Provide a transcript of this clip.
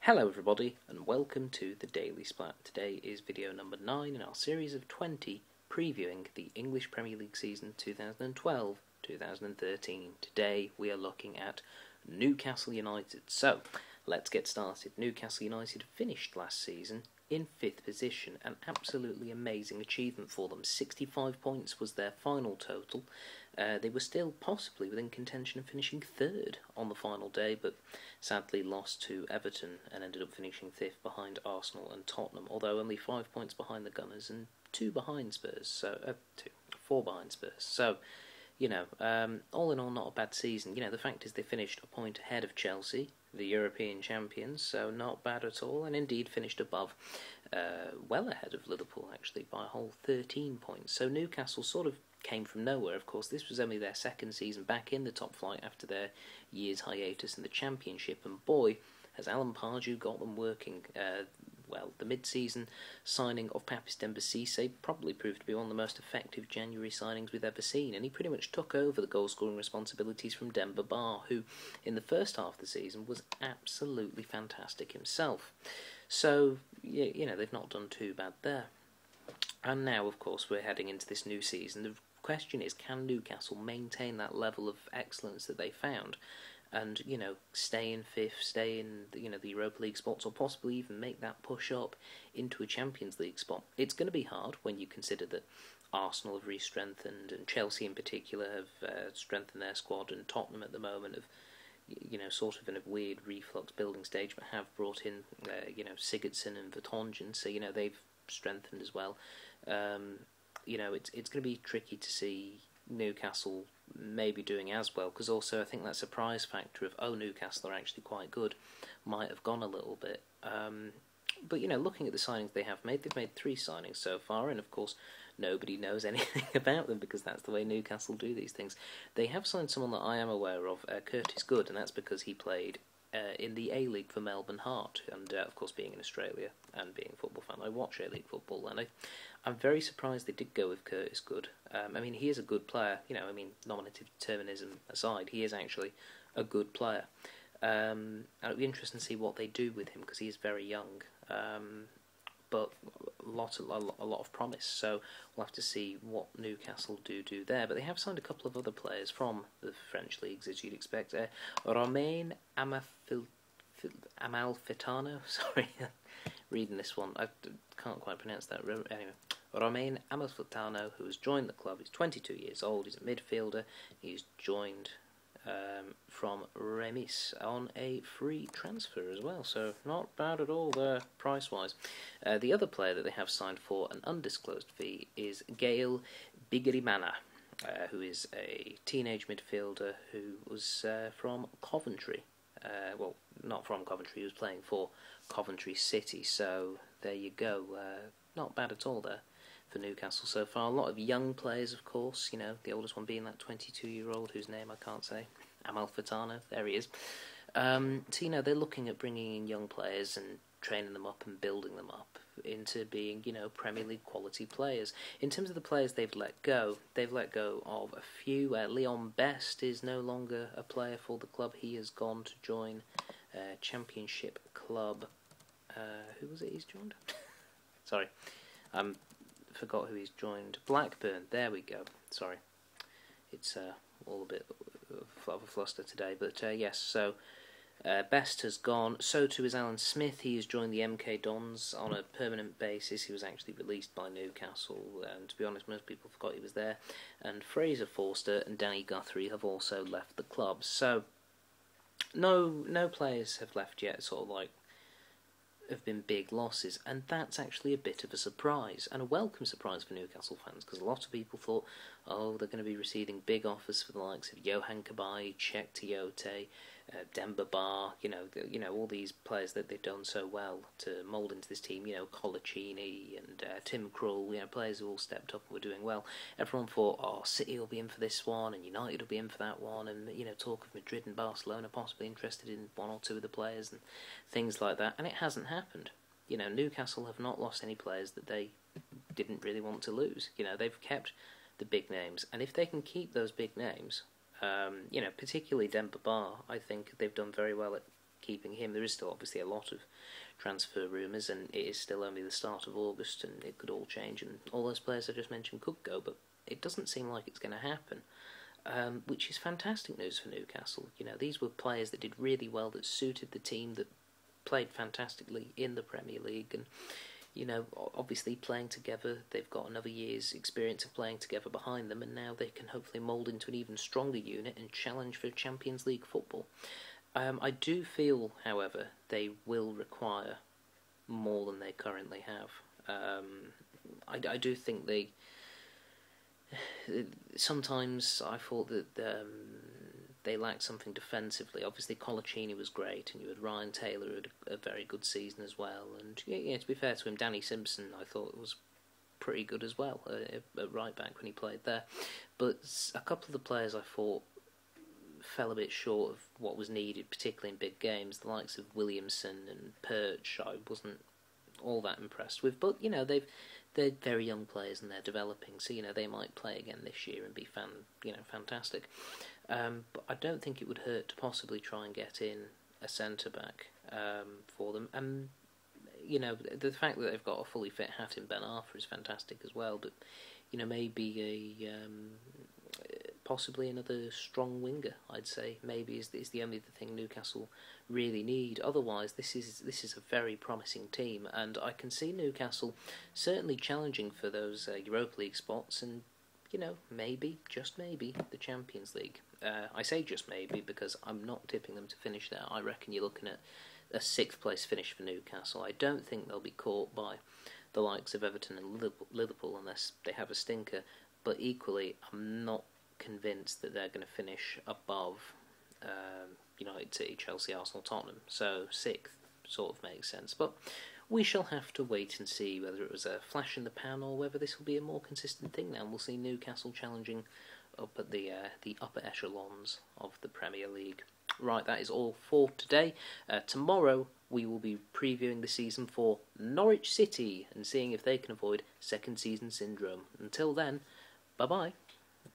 Hello everybody and welcome to the Daily Splatt. Today is video number 9 in our series of 20 previewing the English Premier League season 2012-2013. Today we are looking at Newcastle United. So let's get started. Newcastle United finished last season in 5th position, an absolutely amazing achievement for them. 65 points was their final total. They were still possibly within contention of finishing 3rd on the final day, but sadly lost to Everton and ended up finishing 5th behind Arsenal and Tottenham, although only 5 points behind the Gunners and 4 behind Spurs. So, all in all, not a bad season. The fact is they finished a point ahead of Chelsea, the European champions, so not bad at all, and indeed finished above, well ahead of Liverpool, actually, by a whole 13 points. So Newcastle sort of came from nowhere. Of course, this was only their 2nd season back in the top flight after their year's hiatus in the Championship, and boy, has Alan Pardew got them working. The mid-season signing of Papis Demba Cisse probably proved to be one of the most effective January signings we've ever seen, and he pretty much took over the goal-scoring responsibilities from Demba Ba, who, in the first half of the season, was absolutely fantastic himself. So, they've not done too bad there. And now, of course, we're heading into this new season. The question is, can Newcastle maintain that level of excellence that they found? And, stay in 5th, stay in, the Europa League spots, or possibly even make that push up into a Champions League spot. It's going to be hard when you consider that Arsenal have re-strengthened, and Chelsea in particular have strengthened their squad, and Tottenham at the moment have, sort of in a weird reflux building stage, but have brought in, Sigurdsson and Vertonghen, so, they've strengthened as well. It's going to be tricky to see Newcastle maybe doing as well, because also I think that surprise factor of, Newcastle are actually quite good, might have gone a little bit. But looking at the signings they have made, they've made 3 signings so far, and of course nobody knows anything about them because that's the way Newcastle do these things. They have signed someone that I am aware of, Curtis Good, and that's because he played in the A-League for Melbourne Heart, and of course being in Australia and being a football fan, I watch A-League football, and I'm very surprised they did go with Curtis Good. He is a good player, nominative determinism aside, he is actually a good player. And it'll be interesting to see what they do with him because he is very young, but a lot of promise. So we'll have to see what Newcastle do there. But they have signed a couple of other players from the French leagues, as you'd expect. Romain Amalfitano, sorry, reading this one, I can't quite pronounce that. Anyway, Romain Amalfitano, who has joined the club, he's 22 years old, he's a midfielder, he's joined from Remis on a free transfer as well, so not bad at all there price-wise. The other player that they have signed for an undisclosed fee is Gael Bigirimana, who is a teenage midfielder who was from Coventry. Well, not from Coventry, he was playing for Coventry City, so there you go. Not bad at all there for Newcastle so far. A lot of young players, of course, the oldest one being that 22-year-old whose name I can't say, Amalfitano, there he is. So, they're looking at bringing in young players and training them up and building them up into being, Premier League quality players. In terms of the players they've let go of a few. Leon Best is no longer a player for the club. He has gone to join Championship club. Who was it he's joined? Sorry, forgot who he's joined. Blackburn, there we go. Sorry, it's all a bit of a fluster today, but yes, so Best has gone, so too is Alan Smith. He has joined the MK Dons on a permanent basis. He was actually released by Newcastle, and to be honest, most people forgot he was there. And Fraser Forster and Danny Guthrie have also left the club, so no players have left yet, have been big losses, and that's actually a bit of a surprise, and a welcome surprise for Newcastle fans, because a lot of people thought, they're going to be receiving big offers for the likes of Johan Cabaye, Cheick Tiote, Demba Ba, all these players that they've done so well to mould into this team, Colaccini and Tim Krul, players who all stepped up and were doing well. Everyone thought, City will be in for this one, and United will be in for that one, and, talk of Madrid and Barcelona possibly interested in 1 or 2 of the players, and things like that, and it hasn't happened. Newcastle have not lost any players that they didn't really want to lose. They've kept the big names, and if they can keep those big names, particularly Demba Ba, I think they've done very well at keeping him. There is still obviously a lot of transfer rumours, and it is still only the start of August, and it could all change, and all those players I just mentioned could go, but it doesn't seem like it's going to happen, which is fantastic news for Newcastle. You know, these were players that did really well, that suited the team, that played fantastically in the Premier League, and you know, obviously playing together, they've got another year's experience of playing together behind them, and now they can hopefully mould into an even stronger unit and challenge for Champions League football. I do feel, however, they will require more than they currently have. I do think they... Sometimes I thought that they lacked something defensively. Obviously, Colaccini was great, and you had Ryan Taylor who had a very good season as well. And yeah, to be fair to him, Danny Simpson I thought was pretty good as well at right back when he played there. But a couple of the players I thought fell a bit short of what was needed, particularly in big games. The likes of Williamson and Perch, I wasn't all that impressed with. But you know, they're very young players and they're developing, so you know they might play again this year and be fantastic. But I don't think it would hurt to possibly try and get in a centre back for them. And you know, the fact that they've got a fully fit hat in Ben Arthur is fantastic as well. But you know, maybe possibly another strong winger, I'd say, maybe is the only thing Newcastle really need. Otherwise, this is a very promising team, and I can see Newcastle certainly challenging for those Europa League spots, and you know, maybe, just maybe, the Champions League. I say just maybe because I'm not tipping them to finish there. I reckon you're looking at a 6th place finish for Newcastle. I don't think they'll be caught by the likes of Everton and Liverpool unless they have a stinker, but equally, I'm not convinced that they're going to finish above United City, Chelsea, Arsenal, Tottenham. So 6th sort of makes sense. But we shall have to wait and see whether it was a flash in the pan or whether this will be a more consistent thing now. And we'll see Newcastle challenging up at the upper echelons of the Premier League. Right, that is all for today. Tomorrow we will be previewing the season for Norwich City and seeing if they can avoid second season syndrome. Until then, bye-bye.